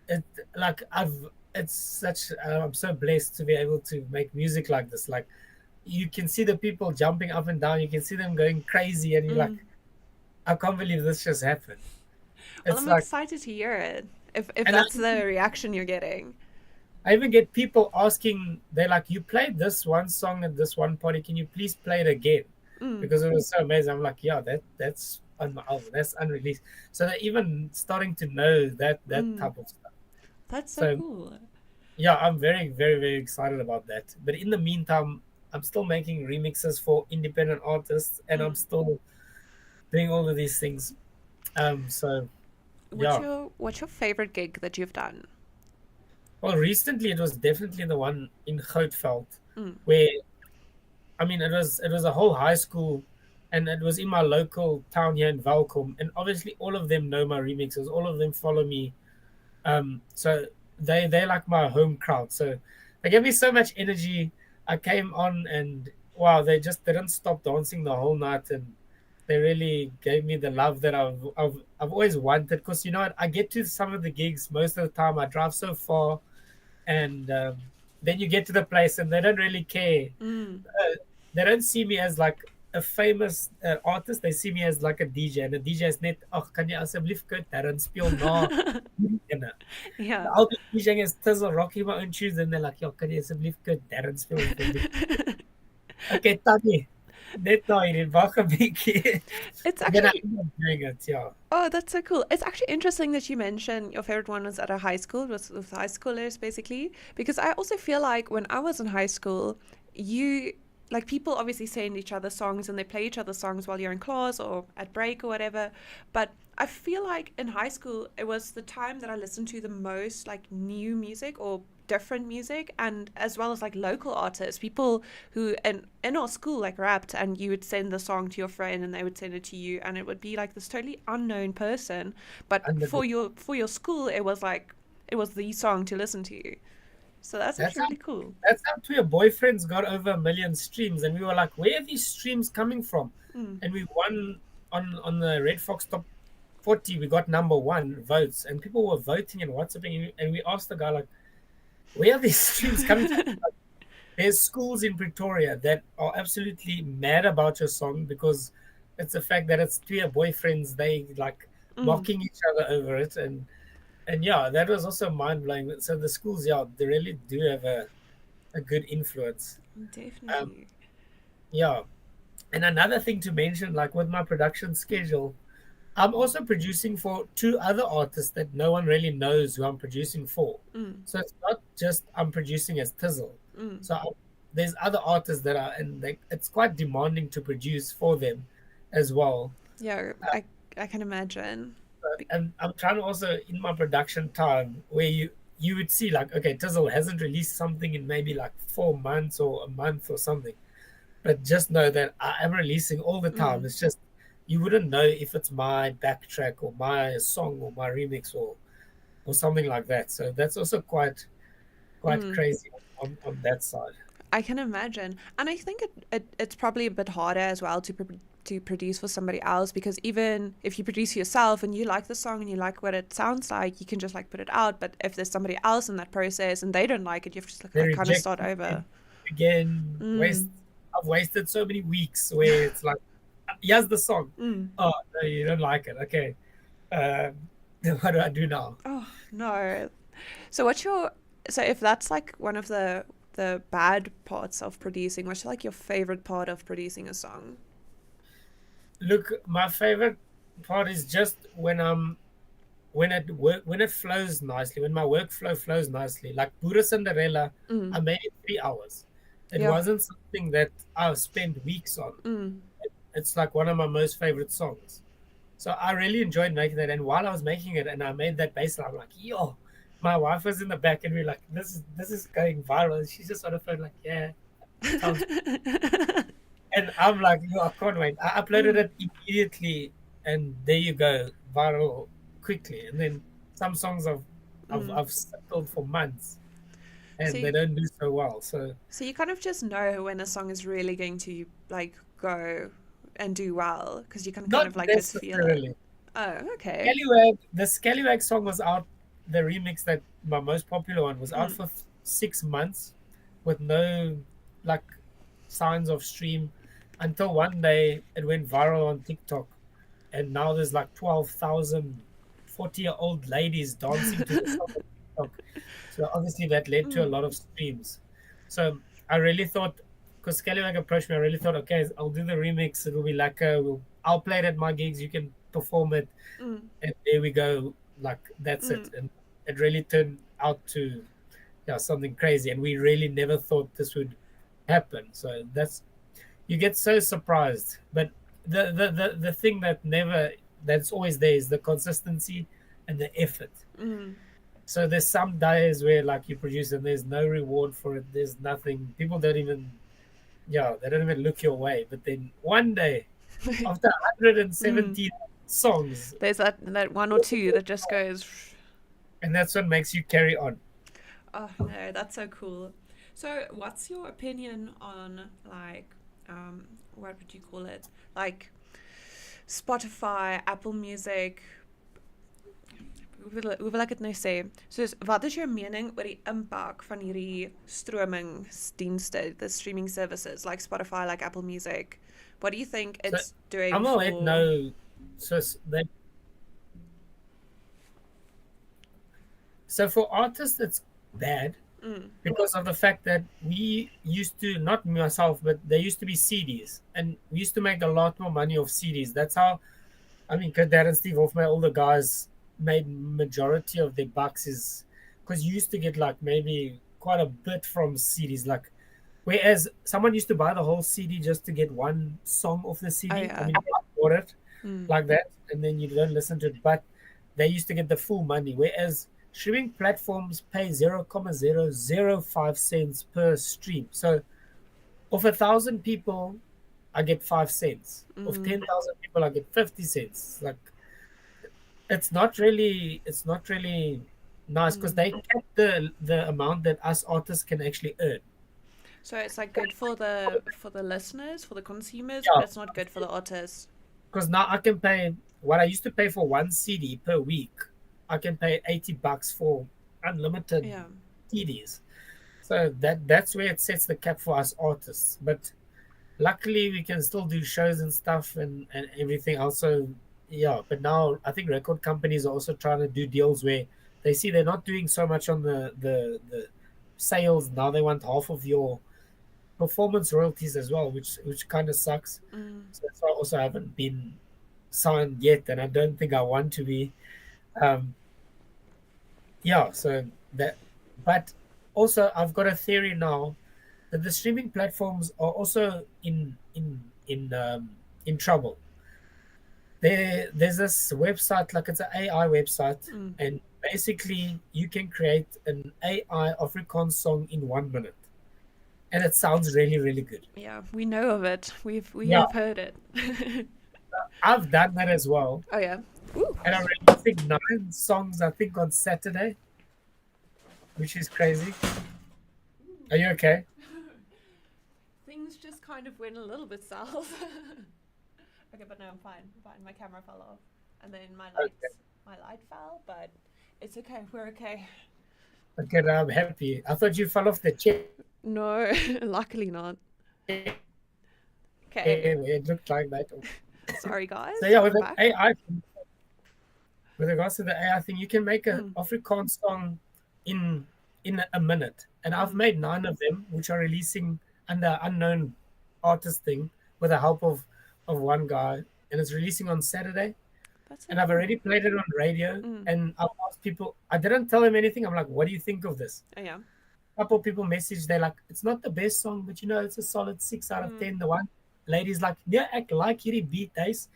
it like I've it's such I'm so blessed to be able to make music like this. Like you can see the people jumping up and down, you can see them going crazy, and you're Mm. like, I can't believe this just happened. Well, It's I'm like, excited to hear it. If and that's the reaction you're getting. I even get people asking, they're like, you played this one song at this one party, can you please play it again? Mm. Because it was so amazing. I'm like, yeah, that's on my album, that's unreleased. So they're even starting to know that Mm. type of stuff. That's so So cool. yeah, I'm very excited about that. But in the meantime, I'm still making remixes for independent artists, and I'm Mm. still doing all of these things. So yeah. What's your favorite gig that you've done? Well, recently it was definitely the one in Grootveld, Mm. where I mean it was a whole high school, and it was in my local town here in Welkom, and obviously all of them know my remixes, all of them follow me. So they like my home crowd. So they gave me so much energy. I came on and wow, they just didn't stop dancing the whole night, and they really gave me the love that I've always wanted. Because you know what, I get to some of the gigs most of the time. I drive so far, and then you get to the place, and they don't really care. Mm. They don't see me as like a famous artist, they see me as like a DJ, and a DJ is net, ag kan jy asseblief Kurt Darren speel na hierdie ene. Yeah. I'll be DJing as Tizel, rocking my own tunes, and they're like, yo, kan jy asseblief Kurt Darren speel vir my? Okay, Tannie, net na hierdie, wag 'n bietjie. It's Then I actually, end up doing it, yeah. oh, that's so cool. It's actually interesting that you mentioned your favorite one was at a high school, was with high schoolers basically, because I also feel like when I was in high school, you like people obviously send each other songs and they play each other songs while you're in class or at break or whatever. But I feel like in high school, it was the time that I listened to the most like new music or different music, and as well as like local artists, people who in our school like rapped, and you would send the song to your friend and they would send it to you, and it would be like this totally unknown person, but And for your school it was like it was the song to listen to. So that's that's actually how really cool. that's how two of your boyfriends got over 1 million streams, and we were like, where are these streams coming from? Mm. And we won on the Red Fox Top 40. We got #1 votes, and people were voting and WhatsApping, and we asked the guy like, where are these streams coming from? Like, there's schools in Pretoria that are absolutely mad about your song because it's the fact that it's two of your boyfriends. They like Mm. mocking each other over it, and yeah, that was also mind blowing. So the schools, yeah, they really do have a good influence. Um, Definitely. yeah, and another thing to mention, like with my production schedule, I'm also producing for two other artists that no one really knows who I'm producing for. Mm. So it's not just I'm producing as Tizzle. Mm. So there's other artists that are, and it's quite demanding to produce for them as well. Yeah, Uh, I can imagine. Be- and I'm trying to also in my production time where you would see like, okay, Tizzle hasn't released something in maybe like 4 months or a month or something, but just know that I am releasing all the time. mm. It's just you wouldn't know if it's my backtrack or my song or my remix or something like that. So that's also quite Mm. crazy on that side. I can imagine, and I think it's probably a bit harder as well to produce for somebody else, because even if you produce yourself and you like the song and you like what it sounds like, you can just like put it out. But if there's somebody else in that process and they don't like it, you have to just They like kind of reject start it over. again. Mm. I've wasted so many weeks where it's like, here's the song. Mm. Oh no, you don't like it. Okay, um, what do I do now? Oh no. So what's your so if that's like one of the bad parts of producing, what's like your favorite part of producing a song? Look, my favorite part is just when it flows nicely, when my workflow flows nicely. Like Buddha Cinderella, Mm. I made it 3 hours. It Yeah. wasn't something that I spent weeks on. Mm. It's like one of my most favorite songs. So I really enjoyed making that. And while I was making it and I made that bass line, I'm like, yo, my wife was in the back and we're like, this is going viral. And she's just on the phone like, yeah, sounds. And I'm like, yo, I can't wait. I uploaded Mm. it immediately, and there you go, viral quickly. And then some songs Mm. I've settled for months, So and they you, don't do so well. So so you kind of just know when a song is really going to like go and do well, because you can kind not of like just feel it. necessarily. Oh, okay. The Scallywag song was out. The remix that my most popular one was out Mm. for 6 months with no like signs of stream until one day it went viral on TikTok, and now there's like 12,000 40-year-old ladies dancing to the song on TikTok. So obviously that led to a Mm. lot of streams. So I really thought, because Scallywag approached me, I really thought, okay, I'll do the remix. It'll be like I'll play it at my gigs. You can perform it, Mm. and there we go. Like that's it, Mm. and it really turned out to yeah something crazy. And we really never thought this would happen. So that's you get so surprised. But the thing that's always there is the consistency and the effort. Mm. So there's some days where like you produce and there's no reward for it. There's nothing. People don't even they don't even look your way. But then one day after Mm. 117 songs, There's that one or two that just goes. and that's what makes you carry on. Oh no, that's so cool. So, what's your opinion on like, what would you call it? Like Spotify, Apple Music. hoe wil ek dit nou sê? Soos wat is jou mening oor die impak van hierdie stromingsdienste, the streaming services like Spotify, like Apple Music? What do you think So it's doing almal het for nou so they so for artists it's bad because of the fact that we used to, not myself, but there used to be CDs, and we used to make a lot more money off CDs. That's how, I mean, Kader and Steve Hoffman, all the guys made majority of their bucks is because you used to get like maybe quite a bit from CDs. Like, whereas someone used to buy the whole CD just to get one song off the Oh CD. I yeah. mean, I bought it like that, and then you don't listen to it. But they used to get the full money. Whereas streaming platforms pay 0.005 cents per stream. So of 1,000 people, I get 5 cents. Of 10,000 people, I get 50 cents. Like, it's not really nice because they cap the amount that us artists can actually earn. So it's like good for the listeners, for the consumers, but Yeah, it's not good for the artists. because now I can pay what I used to pay for one CD per week. I can pay $80 for unlimited Yeah. CDs. So that's where it sets the cap for us artists. But luckily we can still do shows and stuff and everything else. So yeah, but now I think record companies are also trying to do deals where they see they're not doing so much on the sales. Now they want half of your performance royalties as well, which kind of sucks. So that's why I also haven't been signed yet, and I don't think I want to be. Um, yeah, so that, but also I've got a theory now that the streaming platforms are also in trouble. There's this website, like it's an AI website, and basically you can create an AI Afrikaans song in 1 minute, and it sounds really really good. Yeah, we know of it. We Yeah, have heard it. I've done that as well, Oh yeah. Ooh. and I'm releasing 9 songs I think on Saturday, which is crazy. Are you okay? Things just kind of went a little bit south. Okay, but no, I'm fine. I'm fine. My camera fell off, and then Okay. my light fell, but it's okay. We're okay. Okay, now I'm happy. I thought you fell off the chair. No, luckily not. It Okay. looked like that. Sorry, guys. So yeah, with I'm the back. AI, with regards to the AI thing, you can make an Afrikaans song in a minute, and I've made 9 of them, which are releasing under unknown artist thing with the help of one guy, and it's releasing on Saturday. That's so And I've cool. already played it on radio, and I've asked people. I didn't tell them anything. I'm like, "What do you think of this?" Oh yeah. A couple of people message. They're like, "It's not the best song, but it's a solid 6 out of 10." The one lady's like, "Yeah, ek like hierdie beat, guys.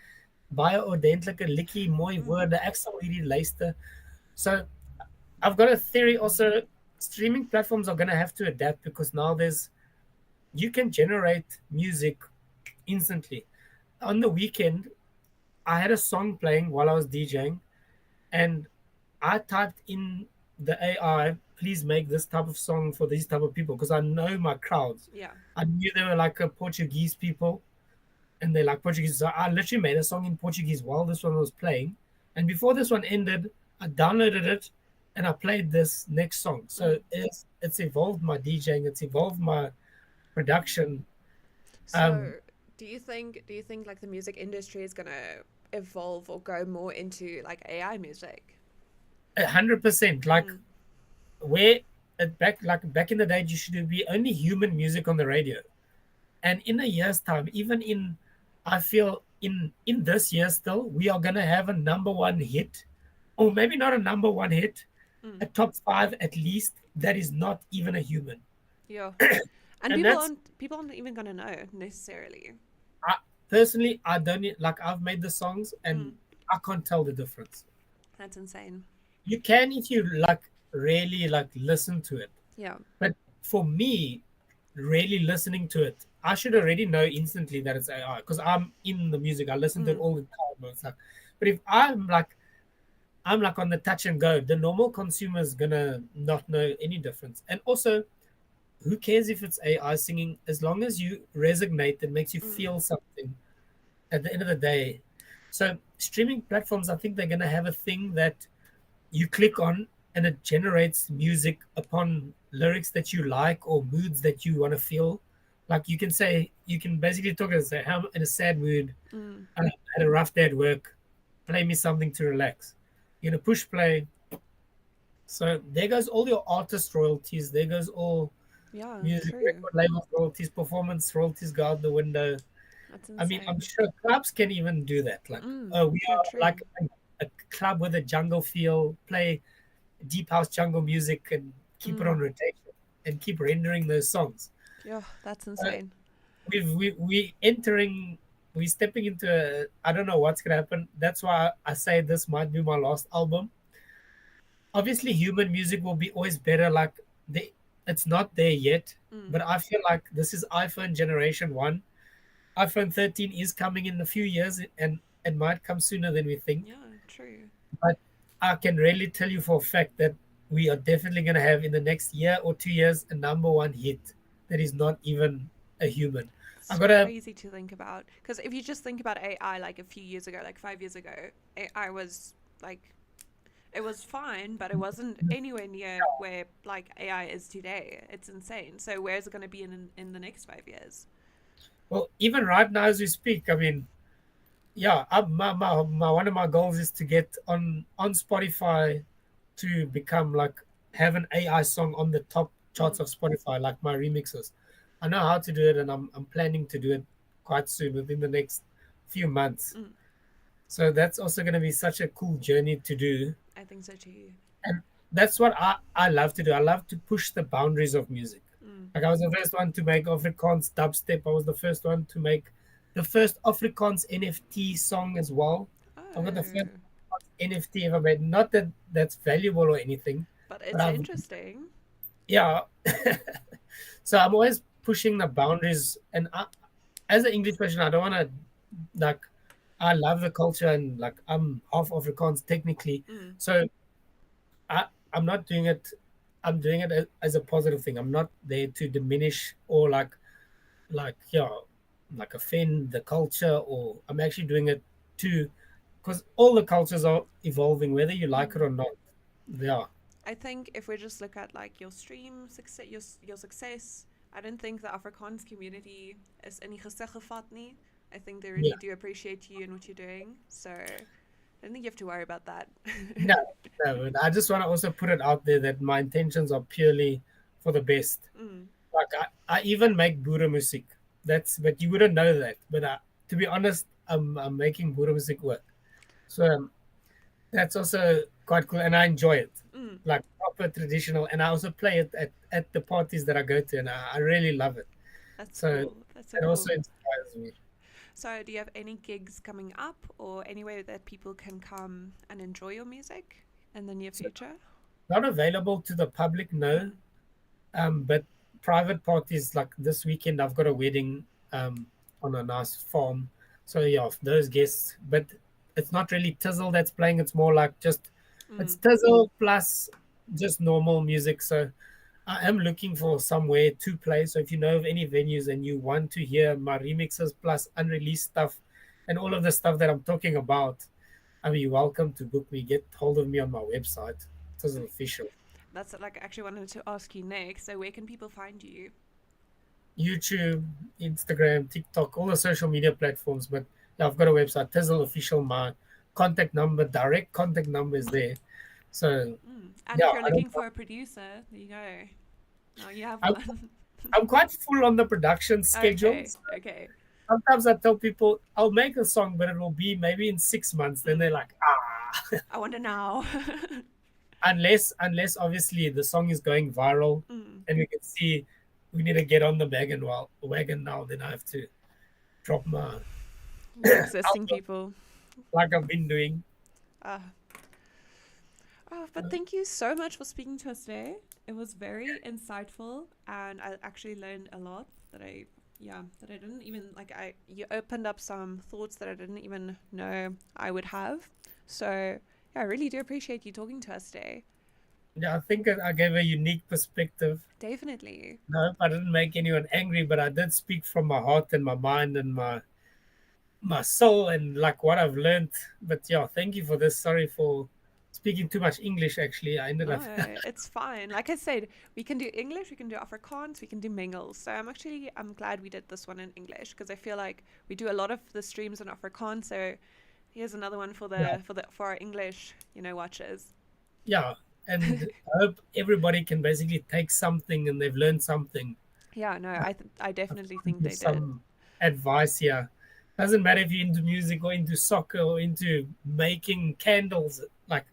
Baie ordentlike liedjie, mooi woorde. Ek sal hierdie luister." So I've got a theory also. Streaming platforms are gonna have to adapt because now you can generate music instantly. On the weekend, I had a song playing while I was DJing, and I typed in the AI, please make this type of song for these type of people because I know my crowds. Yeah. I knew they were like a Portuguese people and they like Portuguese. So I literally made a song in Portuguese while this one was playing. And before this one ended, I downloaded it and I played this next song. So it's evolved my DJing, it's evolved my production. So, do you think like the music industry is gonna evolve or go more into like AI music? 100%. Like where back in the day, you should be only human music on the radio. And in a year's time, I feel in this year still, we are gonna have a number one hit, or maybe not a number one hit, a top five at least that is not even a human. Yeah. And And that's people aren't even gonna know necessarily. I, personally, I don't like. I've made the songs and I can't tell the difference. That's insane. You can if you like really like listen to it, Yeah. but for me, really listening to it, I should already know instantly that it's AI because I'm in the music. I listen to it all the time. It's like, but if I'm like on the touch and go, the normal consumer is gonna not know any difference. And also, who cares if it's AI singing as long as you resonate and makes you feel something at the end of the day. So streaming platforms, I think they're gonna have a thing that you click on and it generates music upon lyrics that you like or moods that you want to feel. Like you can say, you can basically talk and say, I'm in a sad mood, Mm. I had a rough day at work, play me something to relax. You're gonna push play. So there goes all your artist royalties, there goes all Yeah, music true. record label royalties, performance royalties go out the window. That's I mean, I'm insane. sure clubs can even do that. Like, we Yeah, are true. like a club with a jungle feel, play deep house jungle music and keep it on Mm. rotation and keep rendering those songs. Yeah, that's Uh, insane. we entering, we stepping into a, I don't know what's gonna happen. That's why I say this might be my last album. Obviously, human music will be always better. Like the, it's not there yet, Mm. but I feel like this is iPhone generation one. iPhone 13 is coming in a few years, and it might come sooner than we think. Yeah, true. But I can really tell you for a fact that we are definitely going to have in the next year or 2 years a number one hit that is not even a human. I It's got to, crazy to think about. Because if you just think about AI like a few years ago, like 5 years ago, AI was like, it was fine, but it wasn't anywhere near where like AI is today. It's insane. So where is it going to be in the next 5 years? well, even right now as we speak, I mean, yeah, one of my goals is to get on Spotify to become like have an AI song on the top charts Mm. of Spotify, like my remixes. I know how to do it, and I'm planning to do it quite soon within the next few months. Mm. So that's also going to be such a cool journey to do, I think so too. and that's what I love to do. I love to push the boundaries of music. Mm. Like I was the first one to make Afrikaans dubstep. I was the first one to make the first Afrikaans NFT song as well. I've got the first Oh, NFT ever made. Not that that's valuable or anything, but but it's I've, interesting. yeah. So I'm always pushing the boundaries, and as an English person, I don't want to like. I love the culture, and like I'm half Afrikaans technically, Mm. so I'm not doing it. I'm doing it as a positive thing. I'm not there to diminish or like yeah, like offend the culture, or I'm actually doing it to, because all the cultures are evolving, whether you like it Mm. or not. They are. I think if we just look at like your stream success, your success, I don't think the Afrikaans community is in die gesig gevat nie. I think they Yeah. really do appreciate you and what you're doing. So I don't think you have to worry about that. No, no. But I just want to also put it out there that my intentions are purely for the best. Mm. Like I even make Buddha music. That's, but you wouldn't know that. But to be honest, I'm making Buddha music work. So that's also quite cool, and I enjoy it, Mm. like proper traditional. And I also play it at the parties that I go to, and I really love it. That's So cool. That's so it also cool. inspires me. So do you have any gigs coming up or anywhere that people can come and enjoy your music in the near So future? not available to the public, no. Mm. But private parties, like this weekend, I've got a wedding on a nice farm. So yeah, those guests. But it's not really Tizel that's playing. It's more like just it's Mm. Tizel plus just normal music. So I am looking for somewhere to play. So if you know of any venues and you want to hear my remixes plus unreleased stuff and all of the stuff that I'm talking about, I mean, you're welcome to book me. Get hold of me on my website. Tizel Official. That's like I actually wanted to ask you next. So where can people find you? YouTube, Instagram, TikTok, all the social media platforms. But yeah, I've got a website, Tizel Official. My contact number, direct contact number is there. So Mm. And yeah, if you're I don't. looking for a producer, there you go. Now you have I'm, one. I'm quite full on the production Okay, schedules. okay. Sometimes I tell people I'll make a song, but it will be maybe in 6 months. Then Mm. they're like, ah, I wonder now. unless obviously the song is going viral, Mm. and we can see we need to get on the wagon now. Then I have to drop my Your existing album people. like I've been doing. Uh, oh, but thank you so much for speaking to us today. It was very insightful, and I actually learned a lot that I didn't even like. You opened up some thoughts that I didn't even know I would have. So yeah, I really do appreciate you talking to us today. Yeah, I think I gave a unique perspective. Definitely. No, I didn't make anyone angry, but I did speak from my heart and my mind and my soul and like what I've learned. But yeah, thank you for this. Sorry for speaking too much English. Actually, I ended up. No, it's fine. Like I said, we can do English, we can do Afrikaans, we can do mingles. So I'm glad we did this one in English because I feel like we do a lot of the streams in Afrikaans. So here's another one for Yeah, for our English, watchers. yeah, and I hope everybody can basically take something and they've learned something. Yeah, no, Uh, I I've definitely given think you they did. some advice here. Doesn't matter if you're into music or into soccer or into making candles. Like,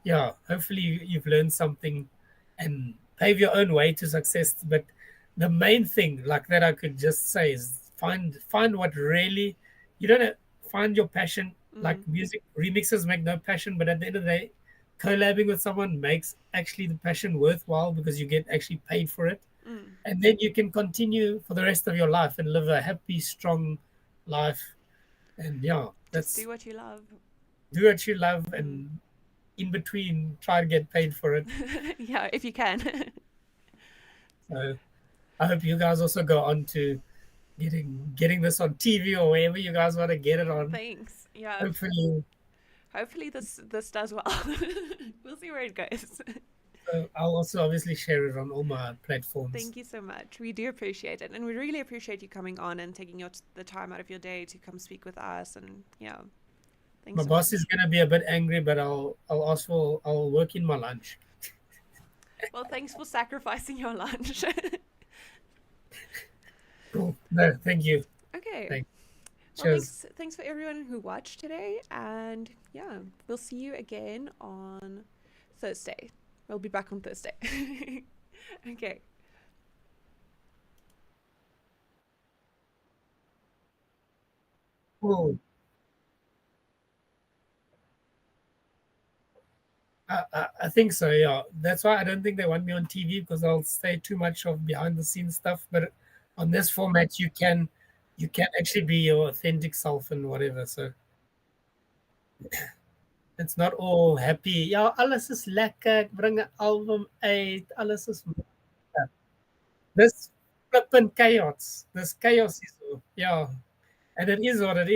yeah, hopefully you've learned something and pave your own way to success. But the main thing, like that, I could just say is find what really you don't have, find your passion. Mm, Like music remixes make no passion, but at the end of the day, collabing with someone makes actually the passion worthwhile because you get actually paid for it, mm. and then you can continue for the rest of your life and live a happy, strong life. And yeah, Just that's do what you love. do what you love, Mm. and in between, try to get paid for it. Yeah, if you can. So I hope you guys also go on to getting this on TV or wherever you guys want to get it on. Thanks. Yeah. Hopefully, Hopefully this does well. We'll see where it goes. I'll also obviously share it on all my platforms. Thank you so much. We do appreciate it, and we really appreciate you coming on and taking the time out of your day to come speak with us. And yeah, My thanks so boss is much. gonna be a bit angry, but I'll ask for I'll work in my lunch. Well, thanks for sacrificing your lunch. Cool. No, thank you. Okay. Thanks. Well, Cheers. thanks for everyone who watched today, and yeah, we'll see you again on Thursday. We'll be back on Thursday. Okay. Cool. I think so. Yeah, that's why I don't think they want me on TV because I'll say too much of behind the scenes stuff. But on this format, you can actually be your authentic self and whatever. So it's not all happy. Ja, alles is lekker. Ek bring 'n album uit. Alles is lekker. Dis flipping chaos. Dis chaos hier so. Ja, and it is what it is.